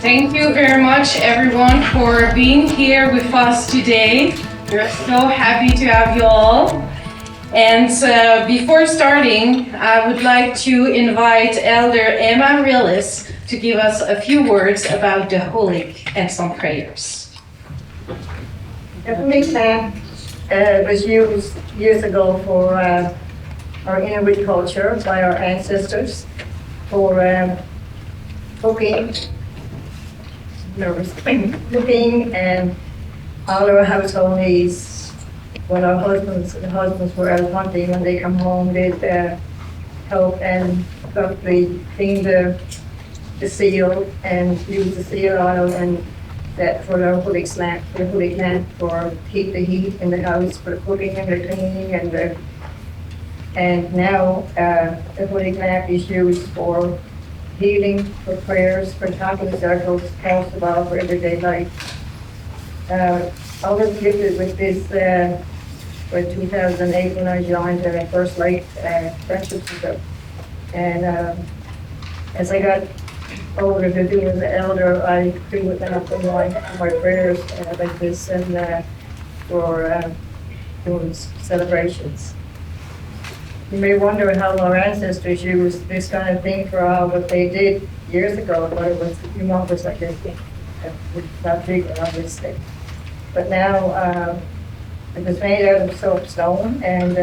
Thank you very much, everyone, for being here with us today. We're so happy to have you all. And before starting, I would like to invite Elder Emma Rillis to give us a few words about the Hulik and some prayers. The Hulik lamp was used years ago for our Inuit culture by our ancestors for cooking, and all our household needs. When our husbands were out hunting, when they come home, they'd help and roughly clean the seal and use the seal oil and that for our Hulik lamp for keep the heat in the house for the cooking and the cleaning and now the Hulik lamp is used for healing, for prayers, for talking circles, most of all for everyday life. I was gifted with this for 2008 when I joined the First Light Friendship Group. And as I got older to do as an elder, I grew with that in my prayers like this and for doing celebrations. You may wonder how our ancestors used this kind of thing for all what they did years ago, but it was humongous, like this thing. Not big, obviously. But now it was made out of soapstone and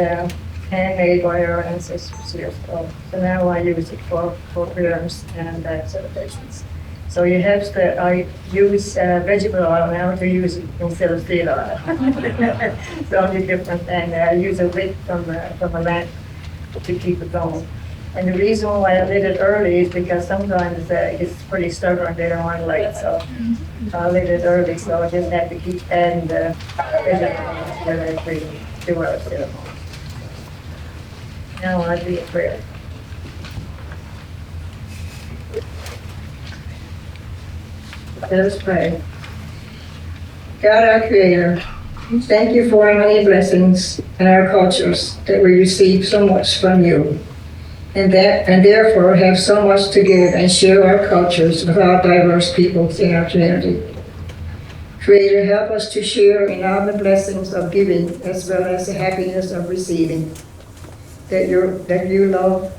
handmade by our ancestors years ago. So now I use it for prayers and celebrations. So you have to, I use vegetable oil now to use it instead of seed oil. It's only different, and I use a wick from a lamp to keep it going. And the reason why I lit it early is because sometimes it's pretty stubborn, they don't want light, so I lit it early so I didn't have to keep adding the vegetables every 2 hours later. Now I do a prayer. Let us pray. God, our Creator, thank you for our many blessings and our cultures that we receive so much from you, and therefore have so much to give and share our cultures with our diverse peoples in our community. Creator, help us to share in all the blessings of giving as well as the happiness of receiving, that your love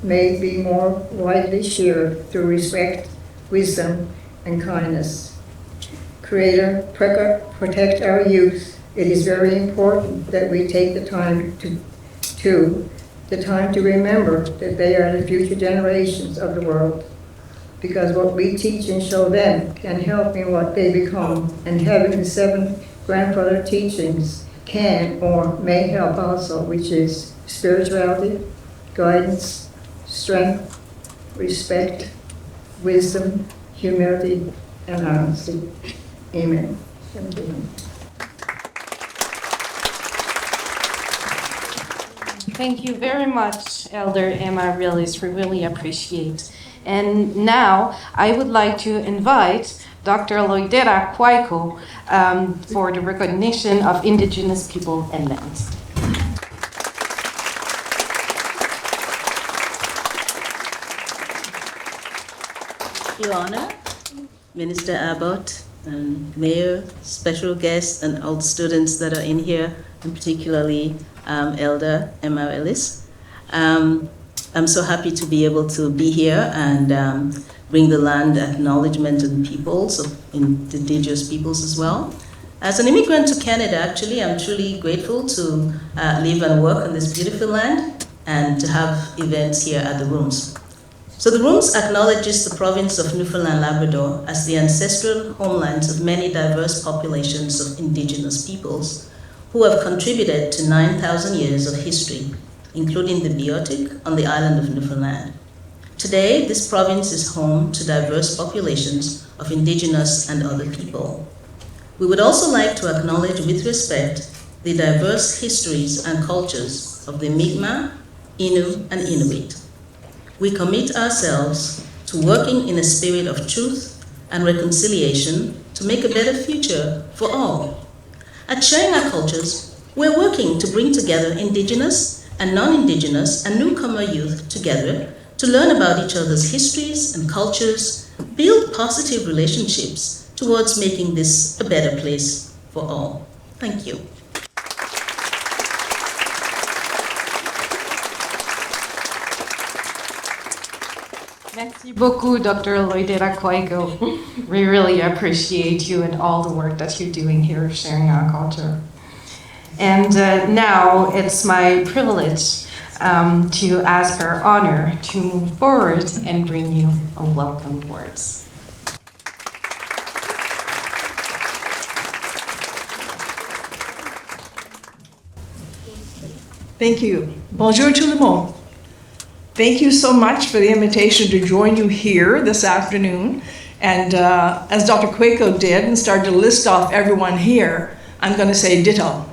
may be more widely shared through respect, wisdom, and kindness. Creator, protect our youth. It is very important that we take the time to remember that they are the future generations of the world, because what we teach and show them can help in what they become, and having the 7 grandfather teachings can or may help also, which is spirituality, guidance, strength, respect, wisdom, humility, and honesty. Amen. Thank you very much, Elder Emma Rillis. We really appreciate. And now I would like to invite Dr. Loidera Kwaiko for the recognition of Indigenous people and lands. Your Honor, Minister Abbott, and Mayor, special guests, and all the students that are in here, and particularly Elder Emma Rillis. I'm so happy to be able to be here and bring the land acknowledgement to the peoples, of indigenous peoples as well. As an immigrant to Canada, actually, I'm truly grateful to live and work on this beautiful land and to have events here at the Rooms. So the Rooms acknowledges the province of Newfoundland Labrador as the ancestral homelands of many diverse populations of indigenous peoples who have contributed to 9,000 years of history, including the Beothuk on the island of Newfoundland. Today, this province is home to diverse populations of indigenous and other people. We would also like to acknowledge with respect the diverse histories and cultures of the Mi'kmaq, Innu, and Inuit. We commit ourselves to working in a spirit of truth and reconciliation to make a better future for all. At Sharing Our Cultures, we're working to bring together indigenous and non-indigenous and newcomer youth together to learn about each other's histories and cultures build positive relationships towards making this a better place for all. Thank you. Merci beaucoup, Dr. Loidera Koigo. We really appreciate you and all the work that you're doing here, sharing our culture. And now it's my privilege to ask our honor to move forward and bring you a welcome words. Thank you. Bonjour tout le monde. Thank you so much for the invitation to join you here this afternoon. And as Dr. Kwaiko did and started to list off everyone here, I'm going to say ditto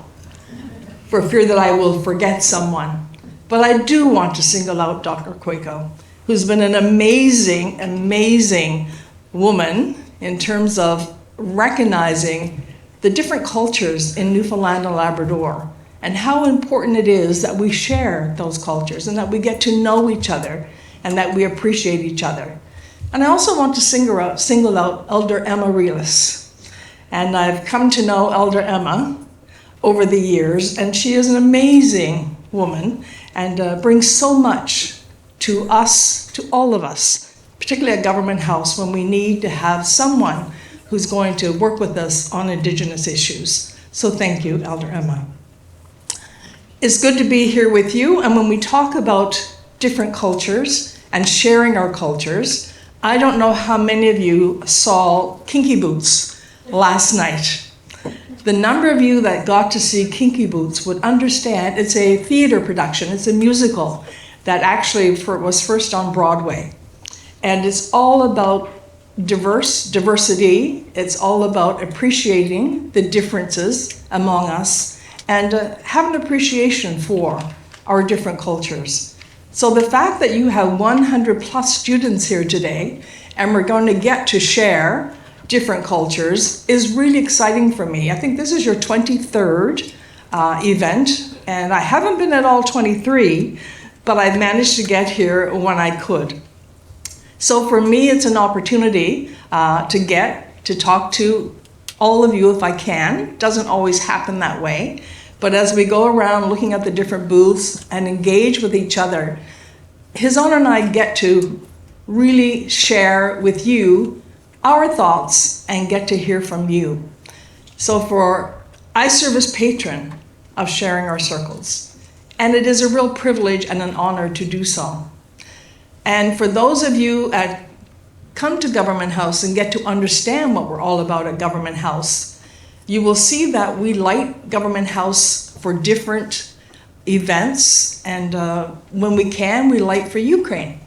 for fear that I will forget someone. But I do want to single out Dr. Kwaiko, who's been an amazing, amazing woman in terms of recognizing the different cultures in Newfoundland and Labrador, and how important it is that we share those cultures and that we get to know each other and that we appreciate each other. And I also want to single out Elder Emma Reelis. And I've come to know Elder Emma over the years, and she is an amazing woman and brings so much to us, to all of us, particularly at Government House when we need to have someone who's going to work with us on Indigenous issues. So thank you, Elder Emma. It's good to be here with you, and when we talk about different cultures and sharing our cultures, I don't know how many of you saw Kinky Boots last night. The number of you that got to see Kinky Boots would understand it's a theater production, it's a musical that actually was first on Broadway. And it's all about diversity, it's all about appreciating the differences among us and have an appreciation for our different cultures. So the fact that you have 100 plus students here today and we're going to get to share different cultures is really exciting for me. I think this is your 23rd event, and I haven't been at all 23, but I've managed to get here when I could. So for me, it's an opportunity to get to talk to all of you if I can. Doesn't always happen that way. But as we go around looking at the different booths and engage with each other, His Honor and I get to really share with you our thoughts and get to hear from you. So I serve as patron of Sharing Our Circles, and it is a real privilege and an honor to do so. And for those of you that come to Government House and get to understand what we're all about at Government House, you will see that we light Government House for different events, and when we can, we light for Ukraine.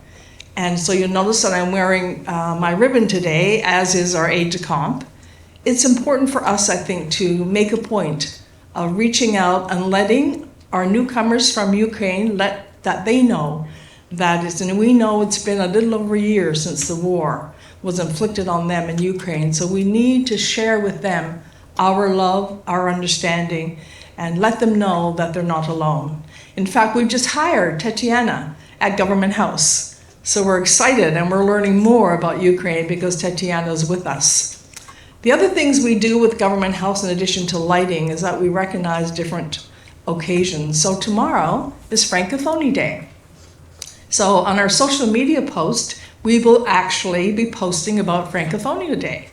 And so you'll notice that I'm wearing my ribbon today, as is our aide-de-camp. It's important for us, I think, to make a point of reaching out and letting our newcomers from Ukraine that they know that it's, and we know it's been a little over a year since the war was inflicted on them in Ukraine. So we need to share with them our love, our understanding, and let them know that they're not alone. In fact, we've just hired Tatiana at Government House. So we're excited and we're learning more about Ukraine because Tatiana is with us. The other things we do with Government House in addition to lighting is that we recognize different occasions. So tomorrow is Francophonie Day. So on our social media post, we will actually be posting about Francophonie Day.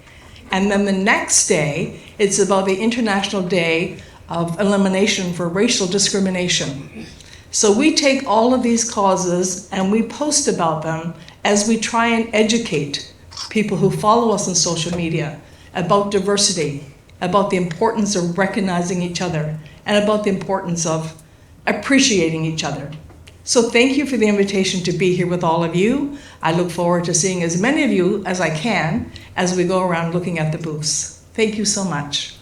And then the next day, it's about the International Day of Elimination for Racial Discrimination. So we take all of these causes and we post about them as we try and educate people who follow us on social media about diversity, about the importance of recognizing each other, and about the importance of appreciating each other. So thank you for the invitation to be here with all of you. I look forward to seeing as many of you as I can as we go around looking at the booths. Thank you so much.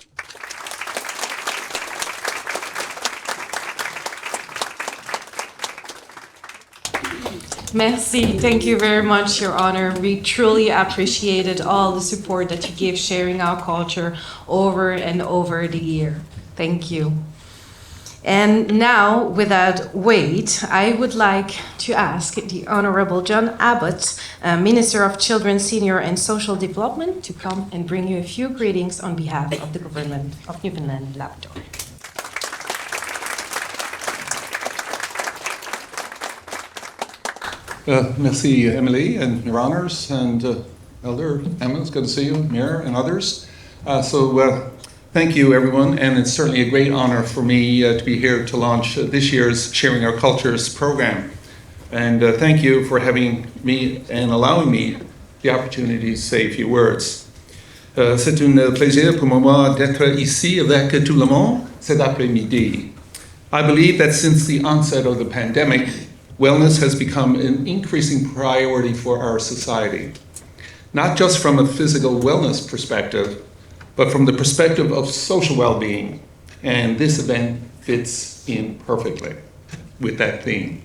Merci. Thank you very much, Your Honor. We truly appreciated all the support that you gave Sharing Our Culture over and over the year. Thank you. And now, without wait, I would like to ask the Honorable John Abbott, Minister of Children, Senior and Social Development, to come and bring you a few greetings on behalf of the government of Newfoundland and Labrador. Merci, Emily, and your honors, and Elder Emma, it's good to see you, Mayor, and others. Thank you, everyone, and it's certainly a great honor for me to be here to launch this year's Sharing Our Cultures program. And thank you for having me and allowing me the opportunity to say a few words. C'est un plaisir pour moi d'être ici avec tout le monde cet après-midi. I believe that since the onset of the pandemic, wellness has become an increasing priority for our society, not just from a physical wellness perspective, but from the perspective of social well-being. And this event fits in perfectly with that theme.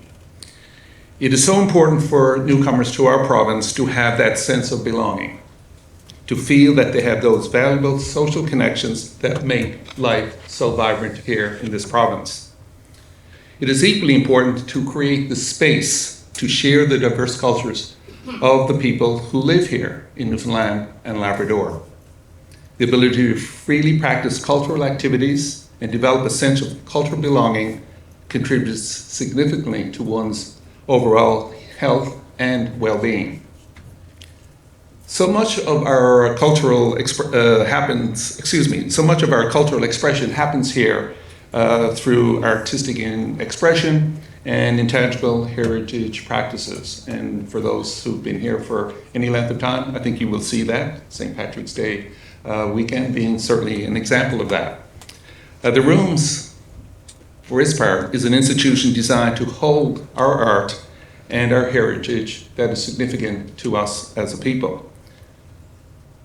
It is so important for newcomers to our province to have that sense of belonging, to feel that they have those valuable social connections that make life so vibrant here in this province. It is equally important to create the space to share the diverse cultures of the people who live here in Newfoundland and Labrador. The ability to freely practice cultural activities and develop a sense of cultural belonging contributes significantly to one's overall health and well-being. So much of our cultural expression happens here through artistic expression and intangible heritage practices. And for those who've been here for any length of time, I think you will see that. St. Patrick's Day weekend being certainly an example of that. The Rooms, for its part, is an institution designed to hold our art and our heritage that is significant to us as a people.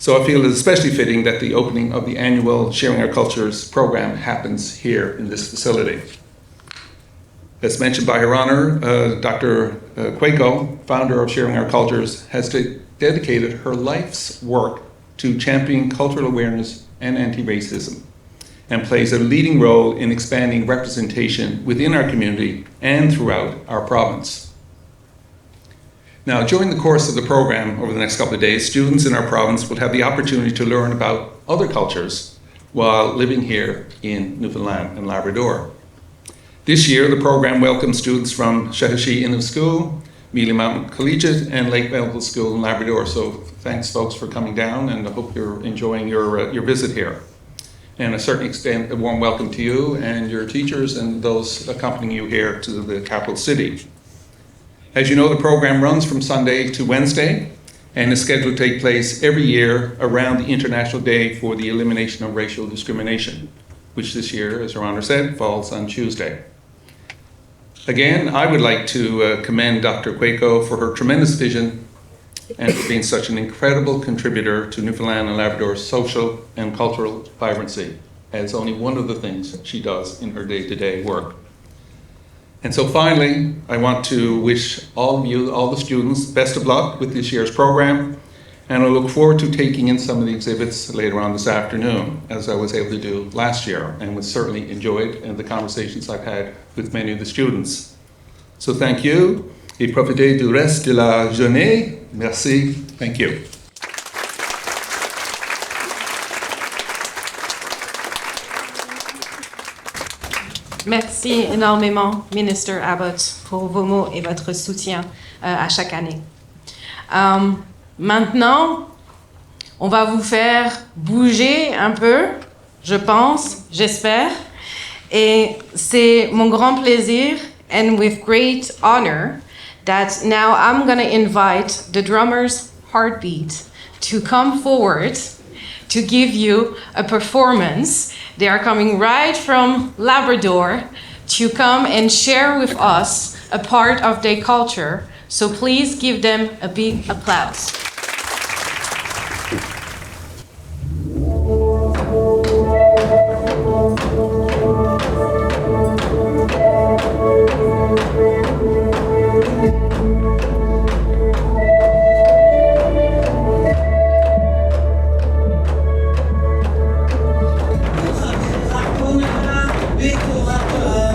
So I feel it's especially fitting that the opening of the annual Sharing Our Cultures program happens here in this facility. As mentioned by Her Honor, Dr. Quaco, founder of Sharing Our Cultures, has dedicated her life's work to championing cultural awareness and anti-racism, and plays a leading role in expanding representation within our community and throughout our province. Now, during the course of the program over the next couple of days, students in our province will have the opportunity to learn about other cultures while living here in Newfoundland and Labrador. This year, the program welcomes students from Shahashee Inner School, Mealy Mountain Collegiate, and Lake Melville School in Labrador. So thanks, folks, for coming down, and I hope you're enjoying your visit here. And I certainly extend a warm welcome to you and your teachers and those accompanying you here to the capital city. As you know, the program runs from Sunday to Wednesday and is scheduled to take place every year around the International Day for the Elimination of Racial Discrimination, which this year, as Your Honor said, falls on Tuesday. Again, I would like to commend Dr. Quaco for her tremendous vision and for being such an incredible contributor to Newfoundland and Labrador's social and cultural vibrancy, as only one of the things she does in her day-to-day work. And so finally, I want to wish all of you, all the students, best of luck with this year's program, and I look forward to taking in some of the exhibits later on this afternoon, as I was able to do last year, and was certainly enjoyed in the conversations I've had with many of the students. So thank you, et profitez du reste de la journée. Merci, thank you. Merci énormément, Ministre Abbott, pour vos mots et votre soutien à chaque année. Maintenant, on va vous faire bouger un peu, je pense, j'espère. Et c'est mon grand plaisir, and with great honor, that now I'm going to invite the drummers Heartbeat to come forward to give you a performance. They are coming right from Labrador to come and share with us a part of their culture. So please give them a big applause. Victor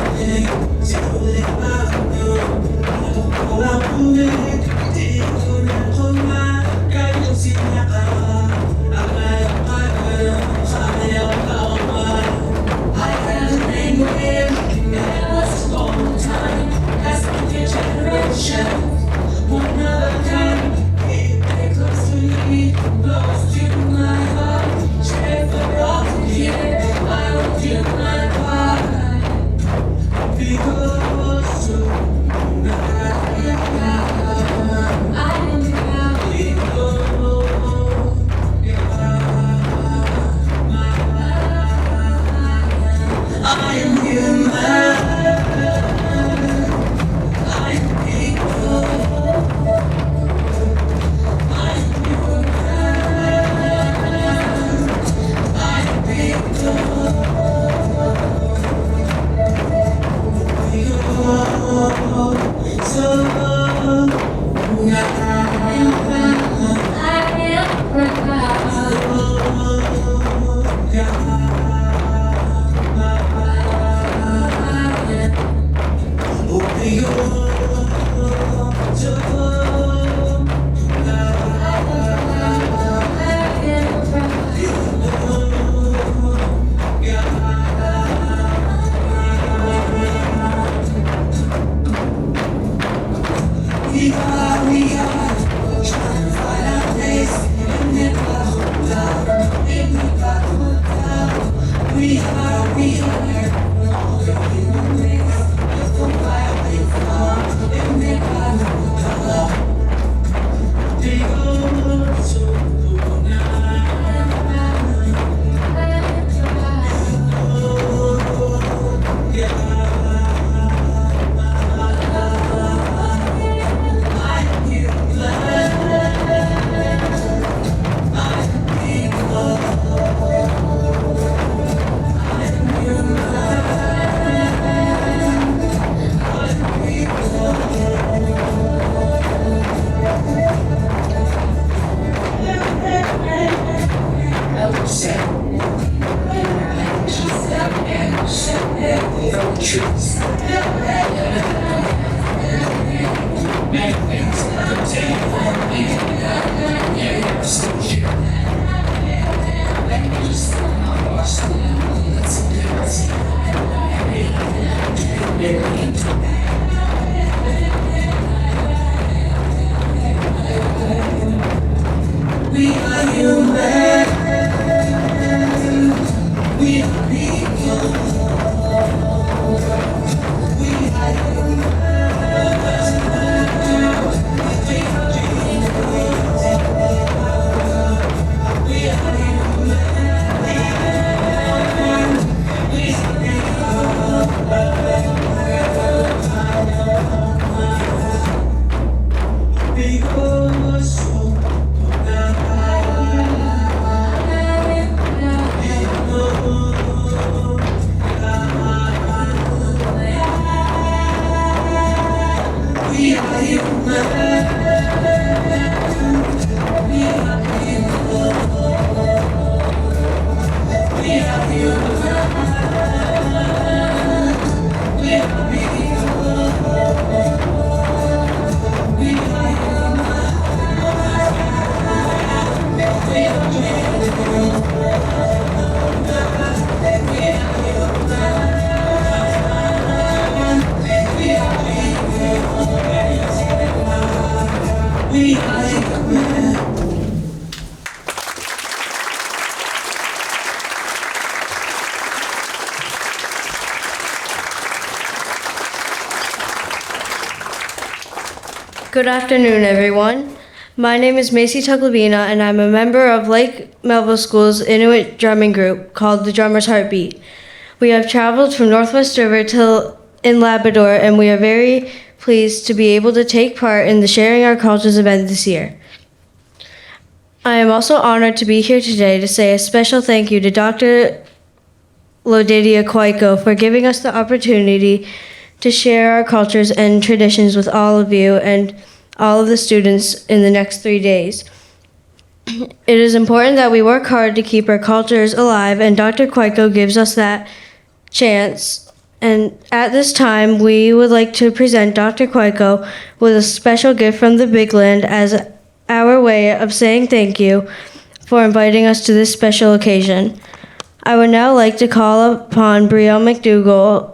Good afternoon, everyone. My name is Macy Tuglavina, and I'm a member of Lake Melville School's Inuit drumming group called the Drummer's Heartbeat. We have traveled from Northwest River till in Labrador, and we are very pleased to be able to take part in the Sharing Our Cultures event this year. I am also honored to be here today to say a special thank you to Dr. Lodidia Kwaiko for giving us the opportunity to share our cultures and traditions with all of you and all of the students in the next 3 days. It is important that we work hard to keep our cultures alive, and Dr. Kwaiko gives us that chance. And at this time, we would like to present Dr. Kwaiko with a special gift from the Big Land as our way of saying thank you for inviting us to this special occasion. I would now like to call upon Brielle McDougall,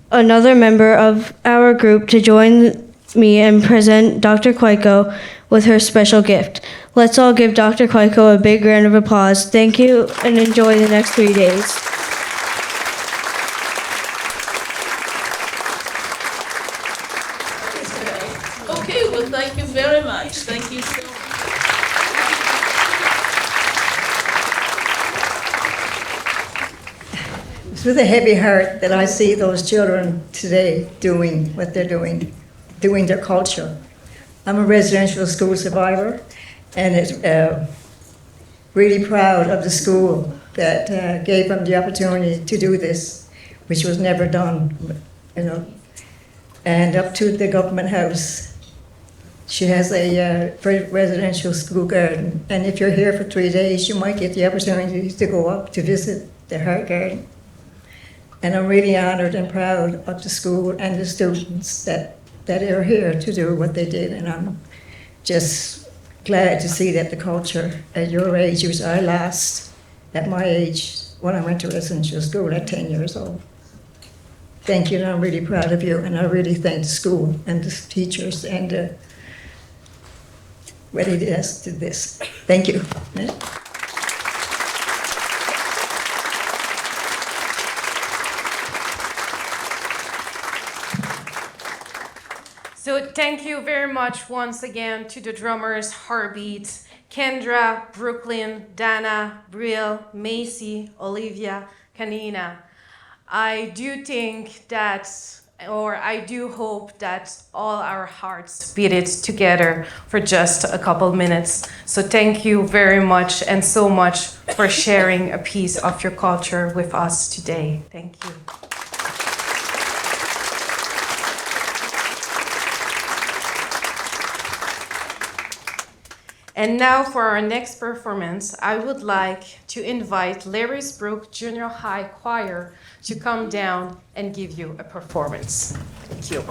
another member of our group, to join me and present Dr. Kwaiko with her special gift. Let's all give Dr. Kwaiko a big round of applause. Thank you, and enjoy the next 3 days. Okay, well, thank you very much. Thank you so much. with a heavy heart that I see those children today doing what they're doing their culture. I'm a residential school survivor, and it's really proud of the school that gave them the opportunity to do this, which was never done, you know. And up to the government house, she has a residential school garden, and if you're here for 3 days, you might get the opportunity to go up to visit the Heart Garden. And I'm really honored and proud of the school and the students that are here to do what they did, and I'm just glad to see that the culture at your age was our last, at my age, when I went to residential school at 10 years old. Thank you, and I'm really proud of you, and I really thank the school and the teachers and what it is to this. Thank you. So thank you very much once again to the drummers Heartbeat, Kendra, Brooklyn, Dana, Brill, Macy, Olivia, Kanina. I do think that, or I do hope that all our hearts beat it together for just a couple minutes. So thank you very much and so much for sharing a piece of your culture with us today. Thank you. And now for our next performance, I would like to invite Larrysbrook Junior High Choir to come down and give you a performance. Thank you.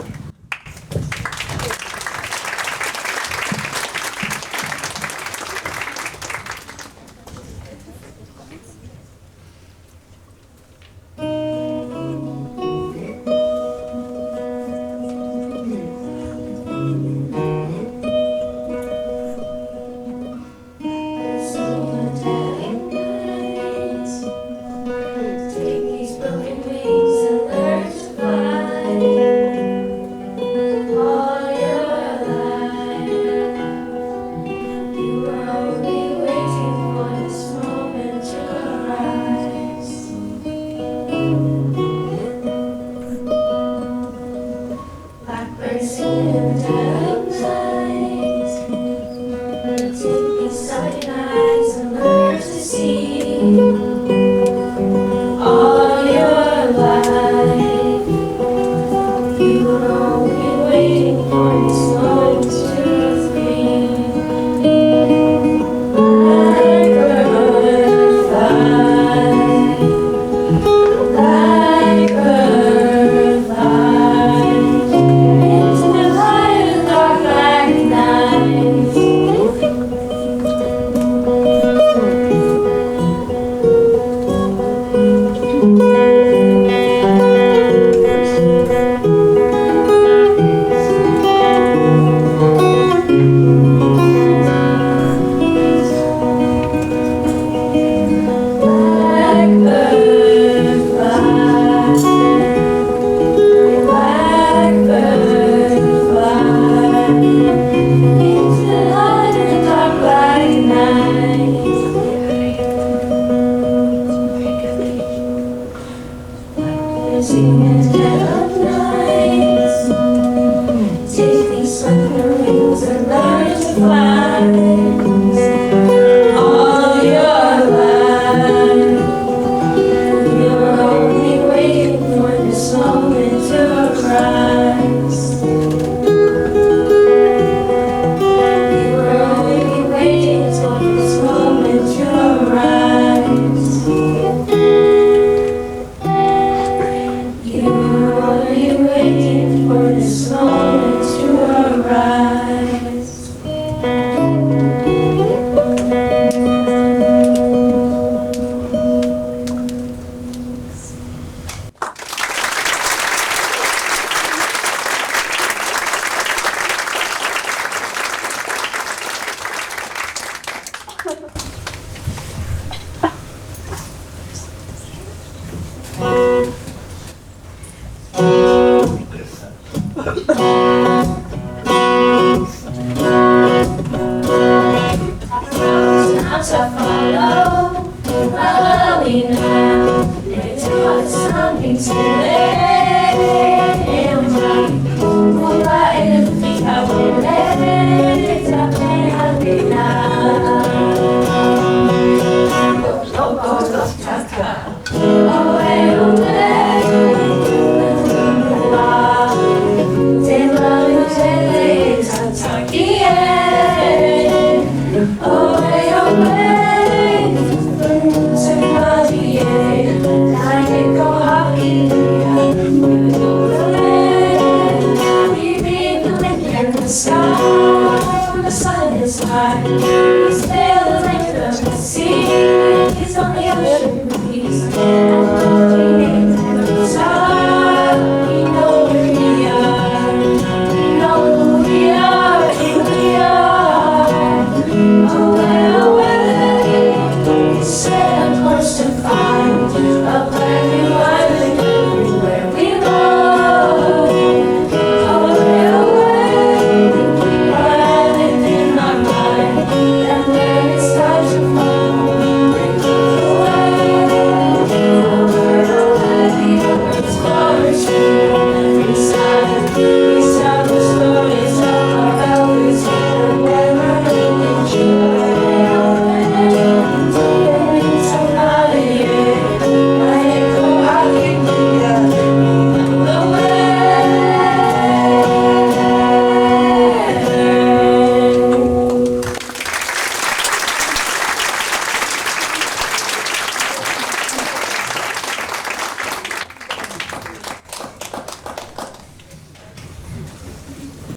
Follow me now. It's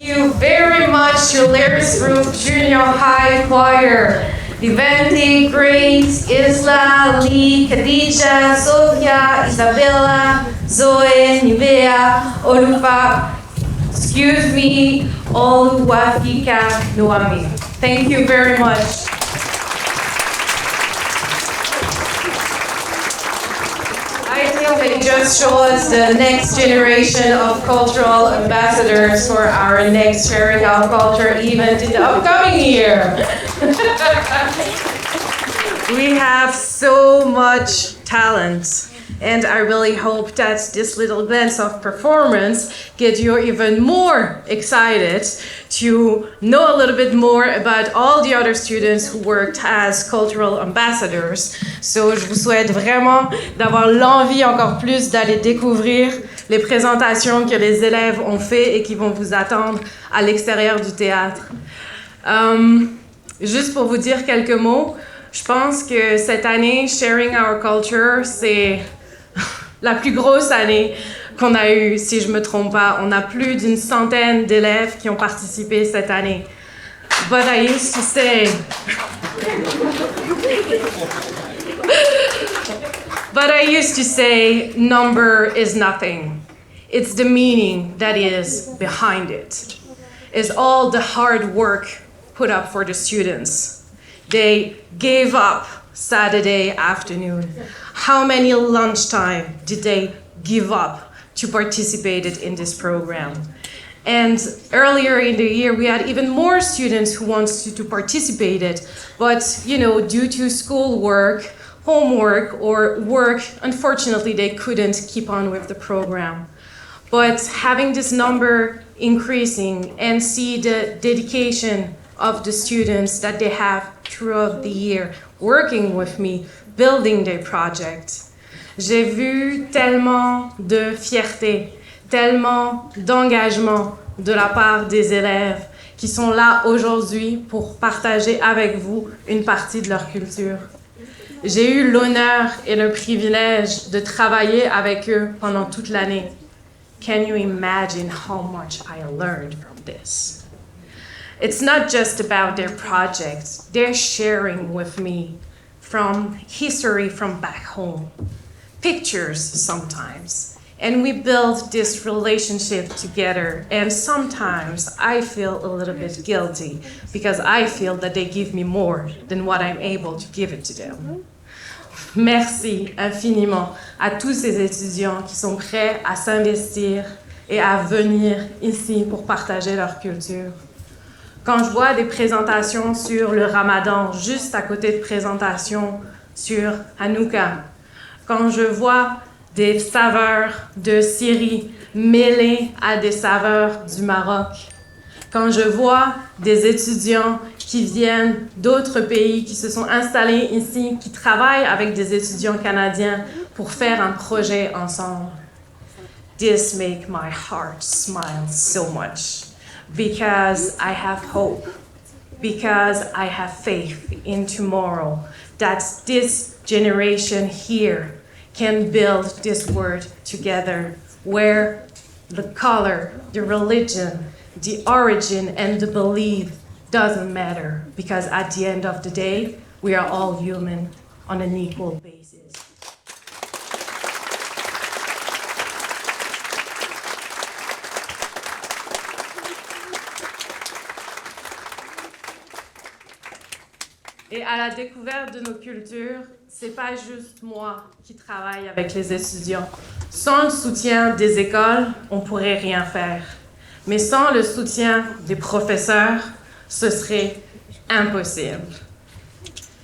Thank you very much to Lyrics Group Junior High Choir. Divente, Grace, Isla, Lee, Khadija, Sophia, Isabella, Zoe, Nivea, Olufa, excuse me, Oluwafika, Nuami. Thank you very much. I think they just show us the next generation of cultural ambassadors for our next Sharing Our Culture event in the upcoming year. We have so much talent, and I really hope that this little glance of performance gets you even more excited to know a little bit more about all the other students who worked as cultural ambassadors. So, je vous souhaite vraiment d'avoir l'envie encore plus d'aller découvrir les présentations que les élèves ont fait et qui vont vous attendre à l'extérieur du théâtre. Juste pour vous dire quelques mots, je pense que cette année, Sharing Our Culture, c'est la plus grosse année qu'on a eue, si je ne me trompe pas. On a plus d'une centaine d'élèves qui ont participé cette année. But I used to say, number is nothing. It's the meaning that is behind it. It's all the hard work put up for the students. They gave up Saturday afternoon. How many lunchtime did they give up to participate in this program? And earlier in the year, we had even more students who wanted to participate it, but due to schoolwork, homework, or work, unfortunately, they couldn't keep on with the program. But having this number increasing and see the dedication of the students that they have throughout the year, working with me, building their project. J'ai vu tellement de fierté, tellement d'engagement de la part des élèves qui sont là aujourd'hui pour partager avec vous une partie de leur culture. J'ai eu l'honneur et le privilège de travailler avec eux pendant toute l'année. Can you imagine how much I learned from this? It's not just about their projects. They're sharing with me from history from back home, pictures sometimes. And we build this relationship together. And sometimes I feel a little bit guilty because I feel that they give me more than what I'm able to give it to them. Merci infiniment à tous ces étudiants qui sont prêts à s'investir et à venir ici pour partager leur culture. Quand je vois des présentations sur le Ramadan, juste à côté de présentations sur Hanouka, quand je vois des saveurs de Syrie mêlées à des saveurs du Maroc. Quand je vois des étudiants qui viennent d'autres pays, qui se sont installés ici, qui travaillent avec des étudiants canadiens pour faire un projet ensemble. This makes my heart smile so much because I have hope, because I have faith in tomorrow, that this generation here can build this world together where the color, the religion, the origin, and the belief doesn't matter, because at the end of the day, we are all human on an equal basis. Et à la découverte de nos cultures, c'est pas juste moi qui travaille avec les étudiants. Sans le soutien des écoles, on pourrait rien faire. Mais sans le soutien des professeurs, ce serait impossible.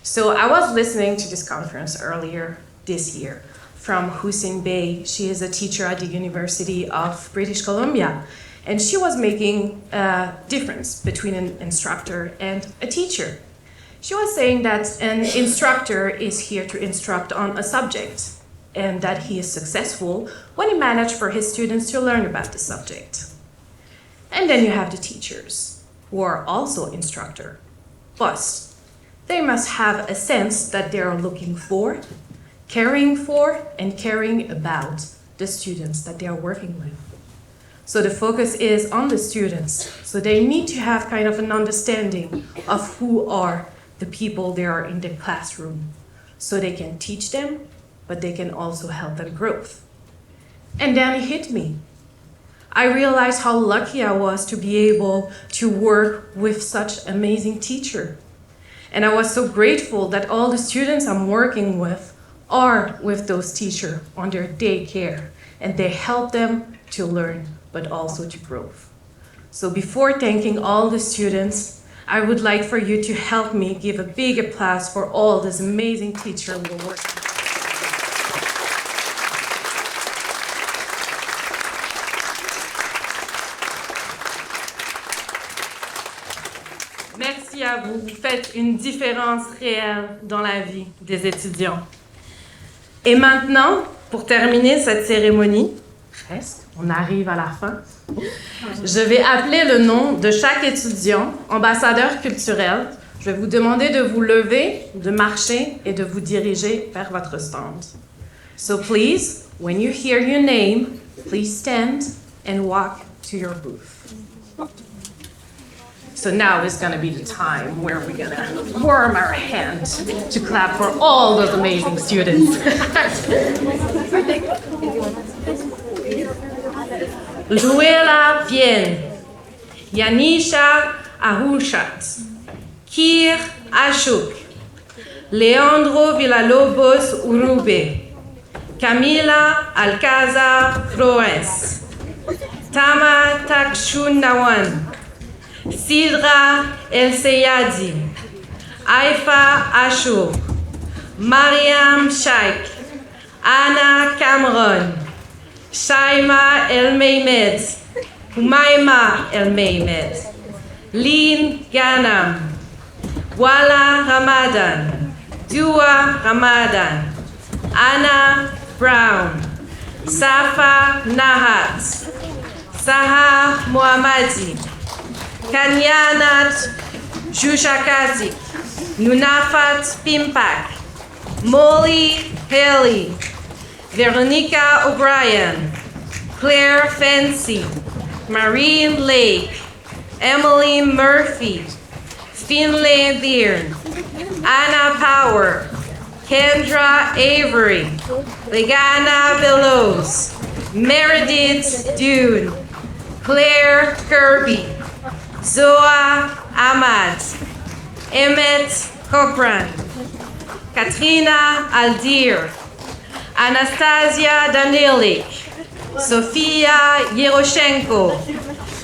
So I was listening to this conference earlier this year from Hussein Bey. She is a teacher at the University of British Columbia. And she was making a difference between an instructor and a teacher. She was saying that an instructor is here to instruct on a subject and that he is successful when he manages for his students to learn about the subject. And then you have the teachers, who are also instructors. But they must have a sense that they are looking for, caring about the students that they are working with. So the focus is on the students. So they need to have kind of an understanding of who are the people they are in the classroom. So they can teach them, but they can also help them grow. And then it hit me. I realized how lucky I was to be able to work with such an amazing teacher. And I was so grateful that all the students I'm working with are with those teachers on their daycare, and they help them to learn, but also to grow. So before thanking all the students, I would like for you to help me give a big applause for all this amazing teachers we're working with. Merci à vous. Vous faites une différence réelle dans la vie des étudiants. Et maintenant, pour terminer cette cérémonie, presque, on arrive à la fin, je vais appeler le nom de chaque étudiant, ambassadeur culturel. Je vais vous demander de vous lever, de marcher et de vous diriger vers votre stand. So please, when you hear your name, please stand and walk to your booth. So now is going to be the time where we're going to warm our hands to clap for all those amazing students. Luella Bien, Yanisha Ahushat, Kir Ashuk, Leandro Villalobos Urube, Camila Alcázar Flores, Tama Takshun Nawan, Sidra El Seyadi, Aifa Ashur, Mariam Shaikh, Anna Cameron, Shaima El Mehmed, Humaima El Mehmed, Lynn Ghanam, Wala Ramadan, Dua Ramadan, Anna Brown, Safa Nahat, Saha Mohammadi, Kanyanat Jushakati, Nunafat Pimpak, Molly Haley, Veronica O'Brien, Claire Fancy, Marine Lake, Emily Murphy, Finlay Byrne, Anna Power, Kendra Avery, Legana Bellows, Meredith Dune, Claire Kirby, Zoa Ahmad, Emmett Cochran, Katrina Aldir, Anastasia Danilik, Sofia Yeroshenko,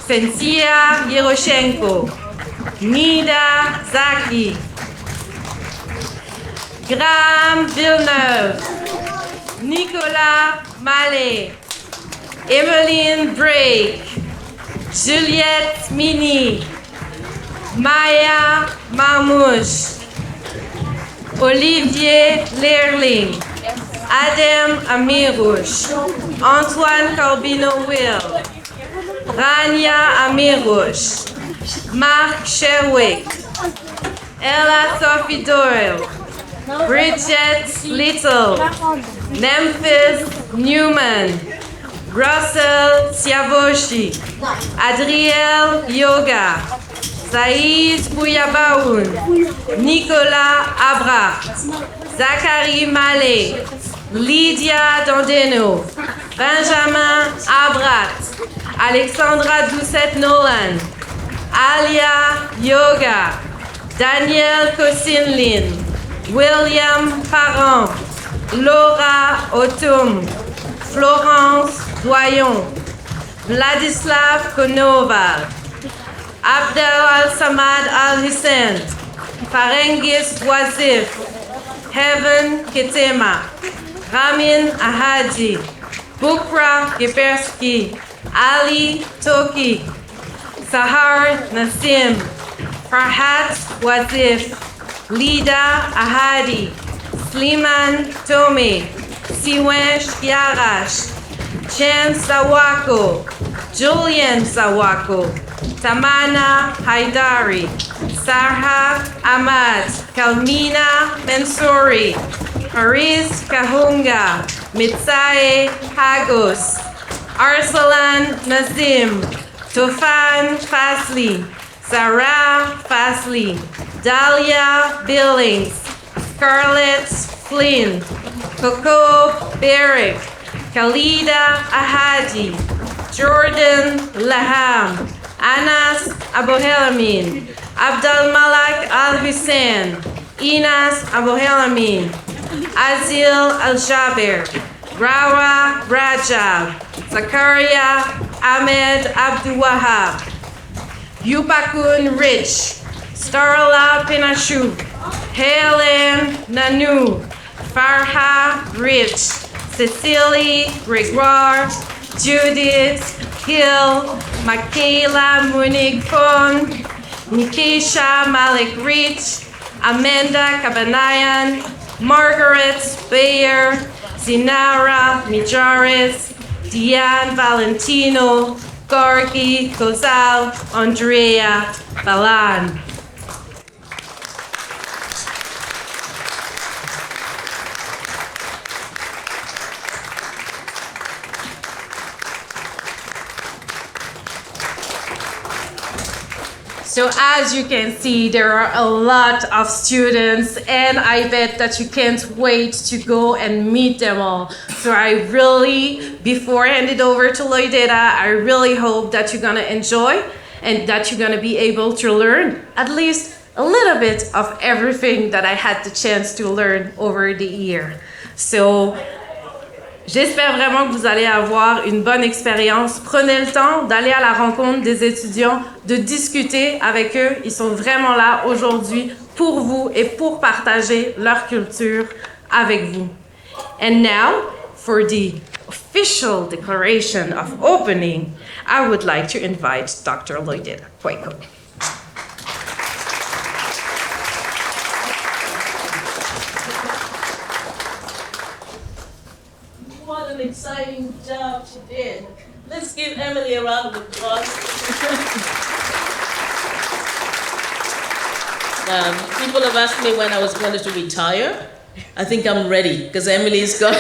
Sensia Yeroshenko, Nida Zaki, Graham Villeneuve, Nicolas Mallet, Emeline Drake, Juliette Mini, Maya Marmouche, Olivier Lehrling, Adam Amirouche, Antoine Corbino-Will, Rania Amirouche, Mark Sherwick, Ella Sophie Doyle, Bridget Little, Memphis Newman, Russell Siavoshi, Adriel Yoga, Saïd Bouyabaoun, Nicolas Abracht, Zachary Mallet, Lydia Dandeno, Benjamin Abrat, Alexandra Doucette-Nolan, Alia Yoga, Daniel Kosinlin, William Parent, Laura Otum, Florence Doyon, Vladislav Konoval, Abdel Al-Samad Al-Hussein, Farengis Wazif, Heaven Ketema, Ramin Ahadi, Bukra Gebersky, Ali Toki, Sahar Nassim, Farhat Wazif, Lida Ahadi, Sliman Tome, Siwensh Yarash, Chen Sawako, Julian Sawako, Tamana Haidari, Sarha Ahmad, Kalmina Mansouri, Haris Kahunga, Mitsae Hagos, Arsalan Nazim, Tufan Fasli, Sarah Fasli, Dahlia Billings, Scarlett Flynn, Coco Barrick, Khalida Ahadi, Jordan Laham, Anas Abohelamin, Abdul Malak Al-Hussein, Inas Abohelamin, Azil Al-Jaber, Rawa Rajab, Zakaria Ahmed Abduwahab, Yupakun Rich, Starla Pinashu, Helen Nanu, Farha Rich, Cecily Gregoire, Judith Hill, Michaela Munigfon, Nikisha Malik Rich, Amanda Kabanayan, Margaret Bayer, Zinara Mijares, Diane Valentino, Gorky Kozal, Andrea Balan. So as you can see, there are a lot of students, and I bet that you can't wait to go and meet them all. So I really, before I hand it over to Loydeta, I really hope that you're gonna enjoy and that you're gonna be able to learn at least a little bit of everything that I had the chance to learn over the year. So j'espère vraiment que vous allez avoir une bonne expérience. Prenez le temps d'aller à la rencontre des étudiants, de discuter avec eux. Ils sont vraiment là aujourd'hui pour vous et pour partager leur culture avec vous. And now, for the official declaration of opening, I would like to invite Dr. Loydeta Kwaiko. What an exciting job she did. Let's give Emily a round of applause. People have asked me when I was going to retire. I think I'm ready because Emily's gone.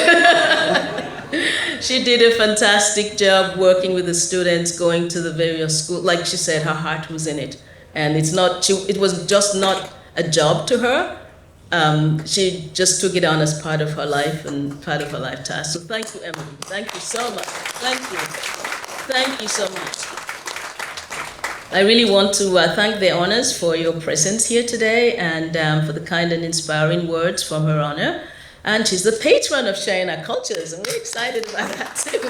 She did a fantastic job working with the students, going to the various schools. Like she said, her heart was in it. And it was just not a job to her. She just took it on as part of her life and part of her life task. So thank you, Emily. Thank you so much. Thank you. Thank you so much. I really want to thank the honors for your presence here today and for the kind and inspiring words from her honor. And she's the patron of Sharing Our Cultures, and we're excited about that too.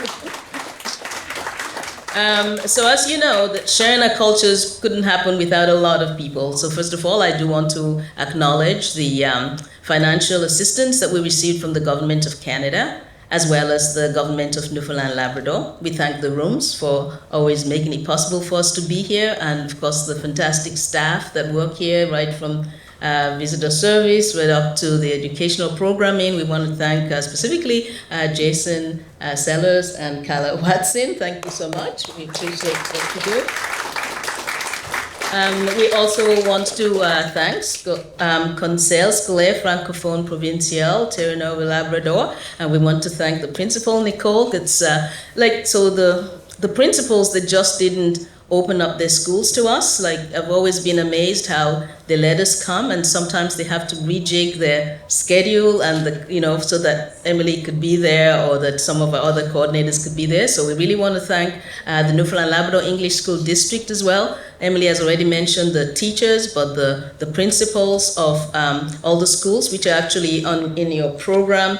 So as you know, that Sharing Our Cultures couldn't happen without a lot of people. So first of all, I do want to acknowledge the financial assistance that we received from the Government of Canada as well as the government of Newfoundland Labrador. We thank the rooms for always making it possible for us to be here, and of course the fantastic staff that work here, right from visitor service right up to the educational programming. We want to thank specifically Jason Sellers and Carla Watson. Thank you so much. We appreciate what you do. We also want to thank Conseil Scolaire Francophone Provincial, Terre-Neuve, Labrador, and we want to thank the principal, Nicole. It's the principals that just didn't open up their schools to us. Like, I've always been amazed how they let us come, and sometimes they have to rejig their schedule and so that Emily could be there or that some of our other coordinators could be there. So we really want to thank the Newfoundland Labrador English School District as well. Emily has already mentioned the teachers, but the principals of all the schools, which are actually in your program.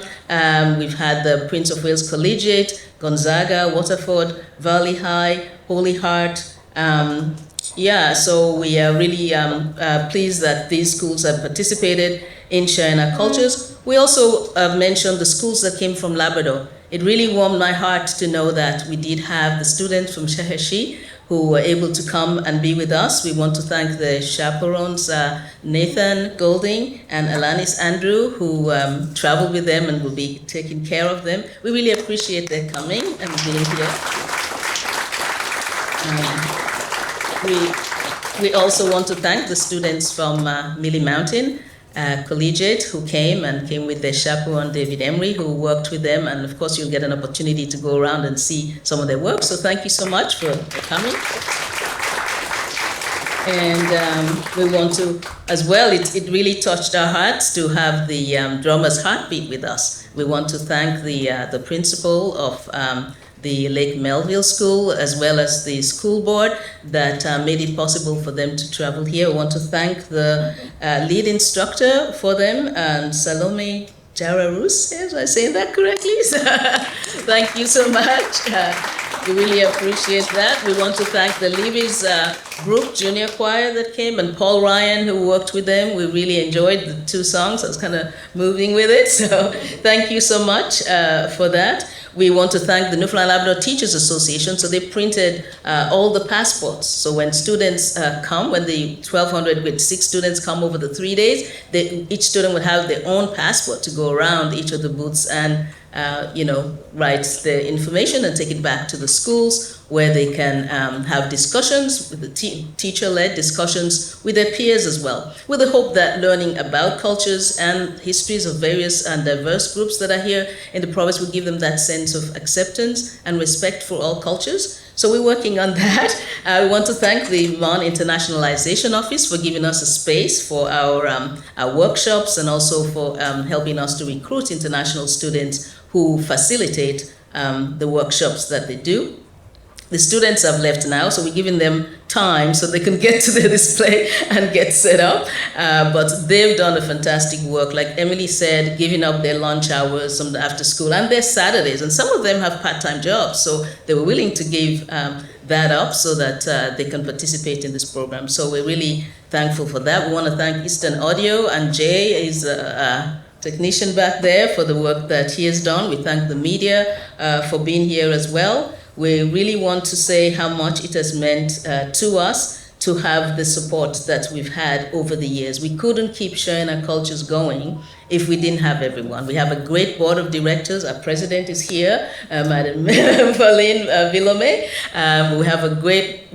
We've had the Prince of Wales Collegiate, Gonzaga, Waterford, Valley High, Holy Heart. So we are really pleased that these schools have participated in sharing our cultures. We also mentioned the schools that came from Labrador. It really warmed my heart to know that we did have the students from Sheheshi who were able to come and be with us. We want to thank the chaperones, Nathan Golding and Alanis Andrew, who traveled with them and will be taking care of them. We really appreciate their coming and being here. We also want to thank the students from Millie Mountain Collegiate who came with their chaperone David Emery, who worked with them, and of course you'll get an opportunity to go around and see some of their work. So thank you so much for coming. And we want to, as well, it really touched our hearts to have the Drummers Heartbeat with us. We want to thank the principal of the Lake Melville School, as well as the school board that made it possible for them to travel here. I want to thank the lead instructor for them, and Salome Jararus, am I saying that correctly? Thank you so much. We really appreciate that. We want to thank the Levy's Brook Junior Choir that came, and Paul Ryan, who worked with them. We really enjoyed the 2 songs. I was kind of moving with it, so thank you so much for that. We want to thank the Newfoundland Labrador Teachers Association. So they printed all the passports. So when students come, when the 1,200 with 6 students come over the 3 days, each student would have their own passport to go around each of the booths and write the information and take it back to the schools, where they can have discussions with the teacher-led discussions with their peers as well, with the hope that learning about cultures and histories of various and diverse groups that are here in the province will give them that sense of acceptance and respect for all cultures. So we're working on that. We want to thank the Mon Internationalization Office for giving us a space for our workshops, and also for helping us to recruit international students who facilitate the workshops that they do. The students have left now, so we're giving them time so they can get to the display and get set up. But they've done a fantastic work. Like Emily said, giving up their lunch hours after school and their Saturdays. And some of them have part-time jobs, so they were willing to give that up so that they can participate in this program. So we're really thankful for that. We want to thank Eastern Audio, and Jay is a technician back there for the work that he has done. We thank the media for being here as well. We really want to say how much it has meant to us to have the support that we've had over the years. We couldn't keep sharing our cultures going if we didn't have everyone. We have a great board of directors. Our president is here, Madam Pauline Villome. We have a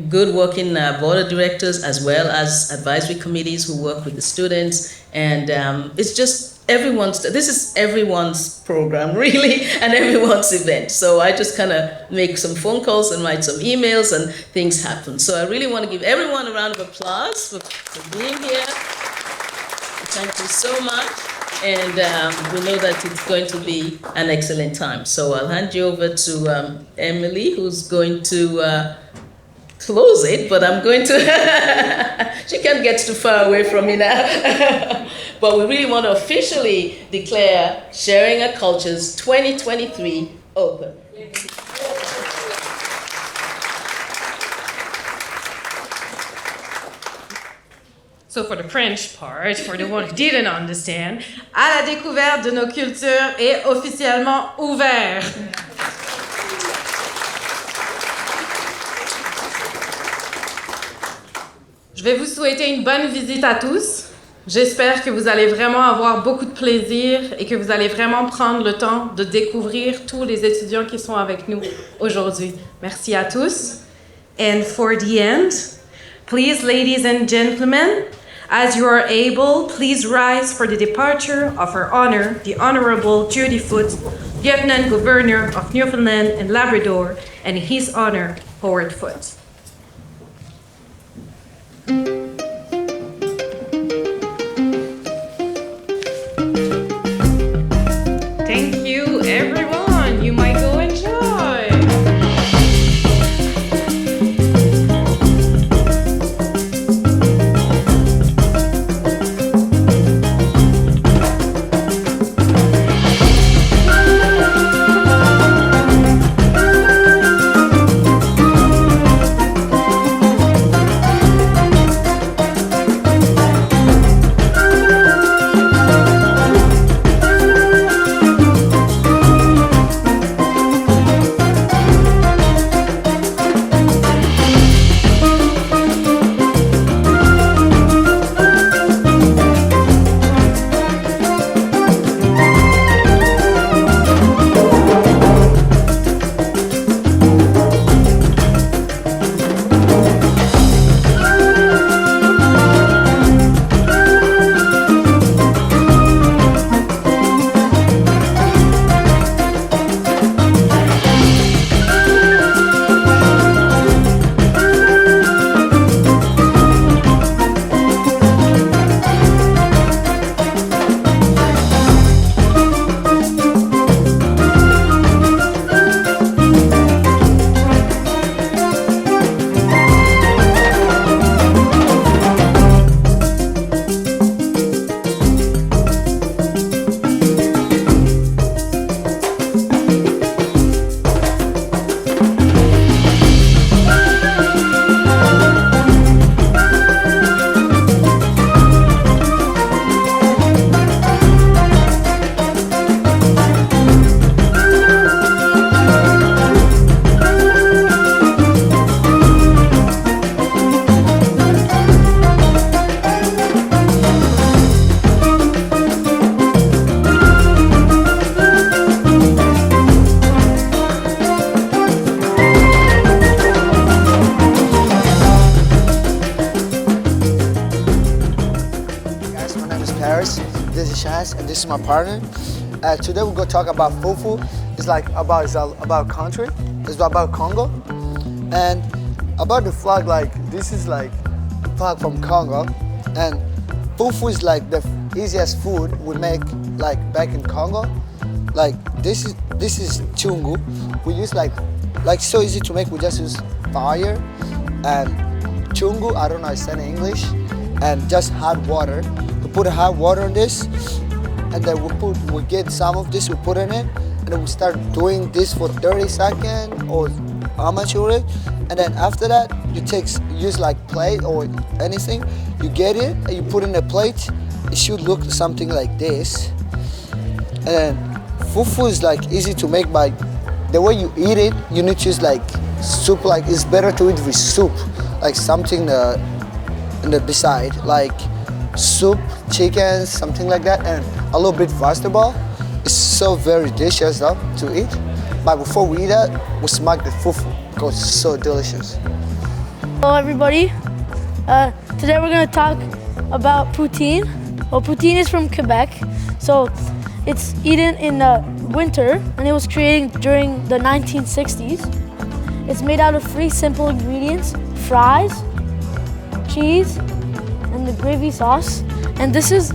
good working board of directors, as well as advisory committees who work with the students. And it's just this is everyone's program, really, and everyone's event. So I just kind of make some phone calls and write some emails, and things happen. So I really want to give everyone a round of applause for being here. Thank you so much. And we know that it's going to be an excellent time. So I'll hand you over to Emily, who's going to close it, but I'm going to, she can't get too far away from me now. But we really want to officially declare Sharing Our Cultures 2023 open. So so for the French part, for the one who didn't understand, à la découverte de nos cultures est officiellement ouvert. Je vais vous souhaiter une bonne visite à tous. J'espère que vous allez vraiment avoir beaucoup de plaisir et que vous allez vraiment prendre le temps de découvrir tous les étudiants qui sont avec nous aujourd'hui. Merci à tous. And for the end, please, ladies and gentlemen, as you are able, please rise for the departure of Her Honor, the Honorable Judy Foote, Lieutenant Governor of Newfoundland and Labrador, and His Honor, Howard Foote. Thank you, everyone. You might go enjoy. This is Shaz, and this is my partner. Today we're gonna talk about fufu. It's about country. It's about Congo, and about the flag. Like this is like flag from Congo, and fufu is like the easiest food we make like back in Congo. Like this is chungu. We use like so easy to make. We just use fire and chungu. I don't know how to say it in English, and just hot water. We put hot water on this, and then we get some of this, we put in it, and then we start doing this for 30 seconds or how much you it, and then after that you use like plate or anything, you get it and you put in a plate. It should look something like this. And fufu is like easy to make by the way you eat it. You need to use like soup. Like it's better to eat with soup, like something in the beside, like soup, chicken, something like that, and a little bit vegetable. It's so very delicious though to eat. But before we eat that, we smack the fufu because it's so delicious. Hello everybody. Today we're going to talk about poutine. Well, poutine is from Quebec, so it's eaten in the winter, and it was created during the 1960s. It's made out of 3 simple ingredients: fries, cheese, and the gravy sauce. And this is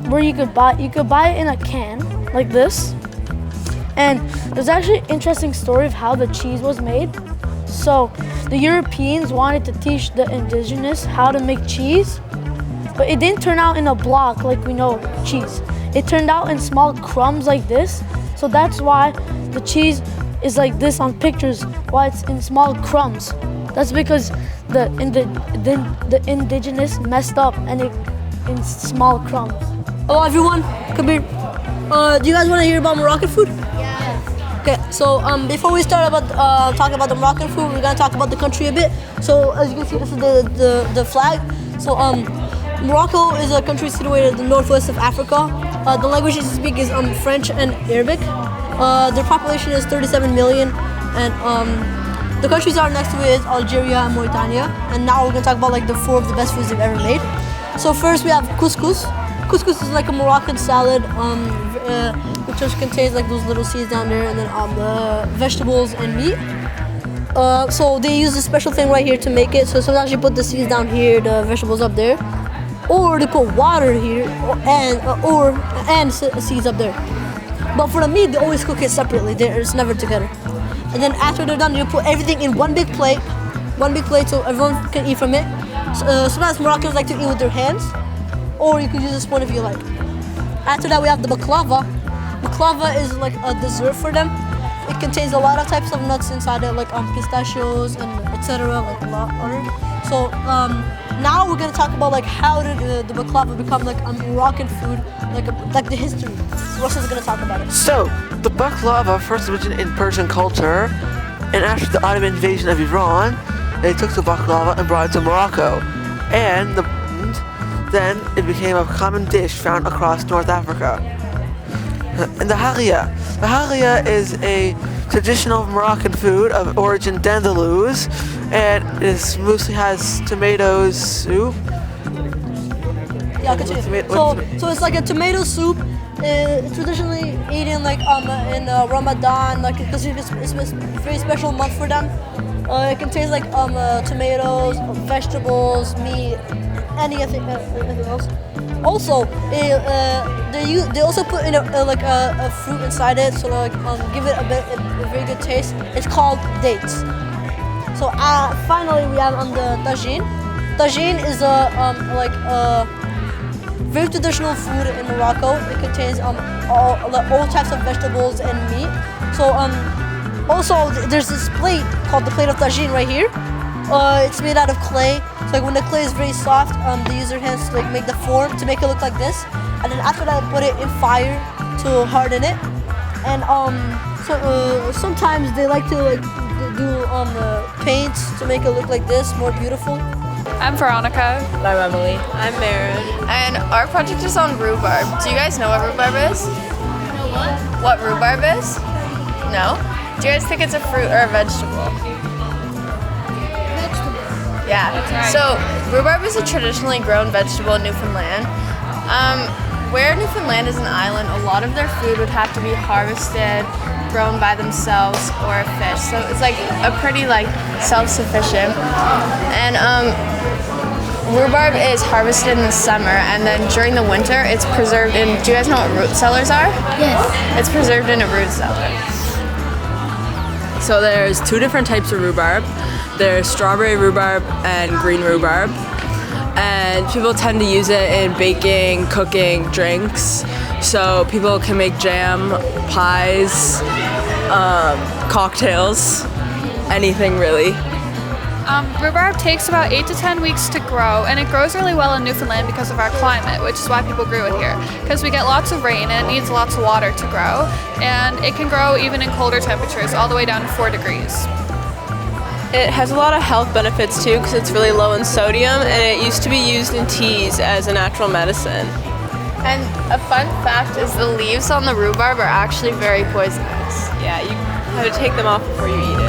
where you could buy it in a can like this. And there's actually an interesting story of how the cheese was made. So the Europeans wanted to teach the indigenous how to make cheese, but it didn't turn out in a block like we know cheese. It turned out in small crumbs like this. So that's why the cheese is like this on pictures, why it's in small crumbs. That's because the indigenous messed up and it in small crumbs. Hello everyone, Kabir. Do you guys want to hear about Moroccan food? Yeah. Okay, so before we start about talking about the Moroccan food, we're gonna talk about the country a bit. So as you can see, this is the flag. So Morocco is a country situated in the northwest of Africa. The languages they speak is French and Arabic. Their population is 37 million, and the countries that are next to it is Algeria and Mauritania. And now we're gonna talk about like the 4 of the best foods they've ever made. So first we have couscous. Couscous is like a Moroccan salad, which just contains like those little seeds down there, and then vegetables and meat. So they use a special thing right here to make it. So sometimes you put the seeds down here, the vegetables up there, or they put water here and seeds up there. But for the meat, they always cook it separately. It's never together. And then after they're done, you put everything in one big plate so everyone can eat from it. Sometimes Moroccans like to eat with their hands, or you can use a spoon if you like. After that, we have the baklava. Baklava is like a dessert for them. It contains a lot of types of nuts inside it, like pistachios and etc. Like a lot other. So now we're gonna talk about like how did the baklava become like a Moroccan food, like the history. Russell's gonna talk about it. So the baklava first originated in Persian culture, and after the Ottoman invasion of Iran, they took the baklava and brought it to Morocco, and then it became a common dish found across North Africa. And the haria. The haria is a traditional Moroccan food of origin Andalus, and it mostly has tomato soup. Yeah, continue. So it's like a tomato soup, traditionally eaten like in Ramadan, like because it's a very special month for them. It contains like tomatoes, vegetables, meat, anything else. Also, they also put in a fruit inside it, so like give it a very good taste. It's called dates. So finally we have the tagine. Tagine is a very traditional food in Morocco. It contains all types of vegetables and meat. So also there's this plate called the plate of tagine right here. It's made out of clay. So like when the clay is very soft, they use their hands to like make the form to make it look like this. And then after that, put it in fire to harden it. And sometimes they like to like do paint to make it look like this, more beautiful. I'm Veronica. I'm Emily. I'm Marin. And our project is on rhubarb. Do you guys know what rhubarb is? What rhubarb is? No? Do you guys think it's a fruit or a vegetable? Yeah. Right. So rhubarb is a traditionally grown vegetable in Newfoundland. Where Newfoundland is an island, a lot of their food would have to be harvested, grown by themselves, or a fish. So it's like a pretty like self-sufficient. And rhubarb is harvested in the summer, and then during the winter, it's preserved in. Do you guys know what root cellars are? Yes. It's preserved in a root cellar. So there's 2 different types of rhubarb. There's strawberry rhubarb and green rhubarb. And people tend to use it in baking, cooking, drinks. So people can make jam, pies, cocktails, anything really. Rhubarb takes about 8 to 10 weeks to grow, and it grows really well in Newfoundland because of our climate, which is why people grew it here. Because we get lots of rain and it needs lots of water to grow, and it can grow even in colder temperatures, all the way down to 4 degrees. It has a lot of health benefits too because it's really low in sodium, and it used to be used in teas as a natural medicine. And a fun fact is the leaves on the rhubarb are actually very poisonous. Yeah, you have to take them off before you eat it.